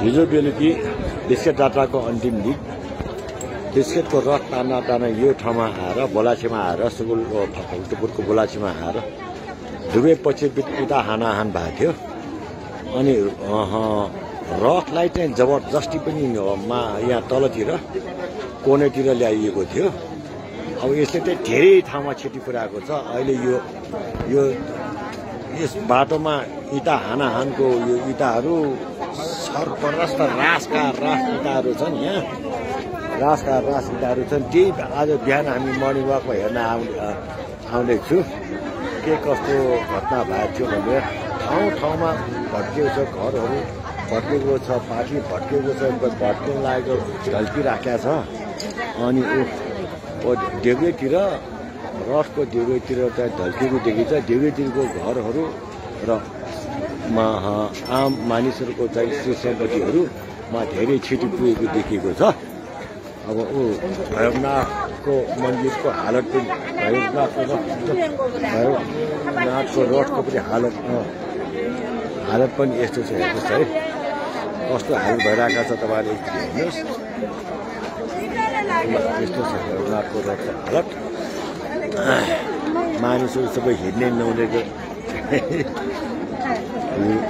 हिजो बेलुकी बिस्केट जात्राको अन्तिम दिन बिस्केटको रथ ताना यो ठाउँमा आएर बोलाछीमा आएर सुगुलको फल्टुपुरको बोलाछीमा आएर दुवै पछि उता हानाहान भएको थियो। अनि रथलाई चाहिँ जबरजस्ती पनि यहाँ तलतिर कोनेतिर ल्याइएको थियो। अब यसले चाहिँ धेरै ठाउँमा क्षति पुर्याएको छ। अहिले यो यस बाटोमा इँटा हानाहानको यो इँटाहरू सर्परस्त रासका रास इँटाहरू छन्। यहाँ रासका रास इँटाहरू छन्। त्यही आज बिहान हामी मर्निङ वाकमा हेर्न आउँदैछु के कस्तो घटना भएको थियो भनेर। ठाउँमा भत्किएको छ, घरहरू भत्किएको छ, पाठी भत्किएको छ, भत्किन लागेको ढल्किराखेको छ। अनि देउगैतिर रथको देउगैतिर चाहिँ ढल्किएको देखिन्छ। देउगैतिरको घरहरू र आम मानिसहरूको चाहिँ श्री सम्पत्तिहरूमा धेरै क्षति पुगेको देखिएको छ। अब भैरवनाथको मन्दिरको हालत पनि भैरवनाथको रथको पनि हालत पनि यस्तो छ। हेर्नुहोस् है कस्तो हाल भइरहेको छ। तपाईँले हेर्नुहोस् यस्तो छ भैरवनाथको रथको हालत। मानिसहरू सबै हिँड्ने नहुनेको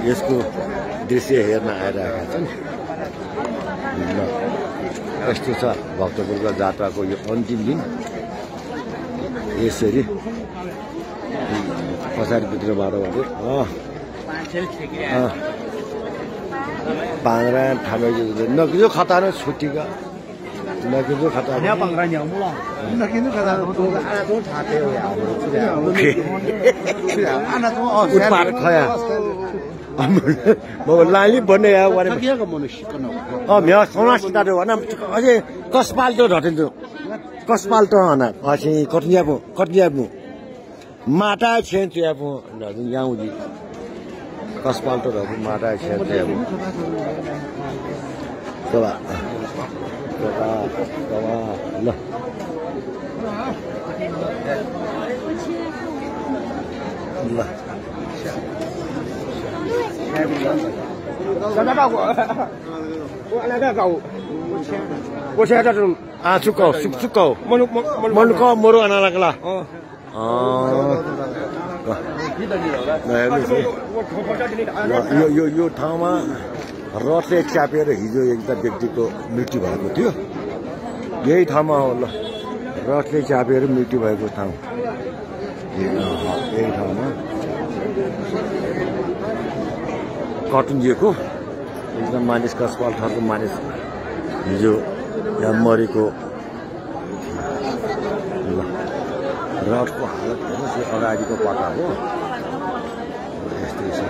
यसको दृश्य हेर्न आइरहेका छन्। यस्तो छ भक्तपुरको जात्राको यो अन्तिम दिन। यसरी पछाडि भित्रबाट पाङ्रा ठामेको नकिजो खतानो छुट्टीका नकिजो खता खया लाली भन्ने सोना सितारो भन अझै कसपाल्टो ढटिन्छ कसपाल्टो हना अझै कटियाबु माटा छेन्चुयाबु याउदी कसपाल्टो रबु माटा छेन्चुयाबु तबा ल ल सुकौ मोरो अनालाकला यो ठाउँमा रथले च्यापेर हिजो एकजना व्यक्तिको मृत्यु भएको थियो। यही ठाउँमा हो ल रथले च्यापेर मृत्यु भएको ठाउँ। यही ठाउँमा कटुन्जिएको एकदम मानिस कसपाल थरको मानिस हिजो यहाँ मरेको। रथको हालत हेर्नुहोस् यो अगाडिको पट्टा हो यस्तै छ।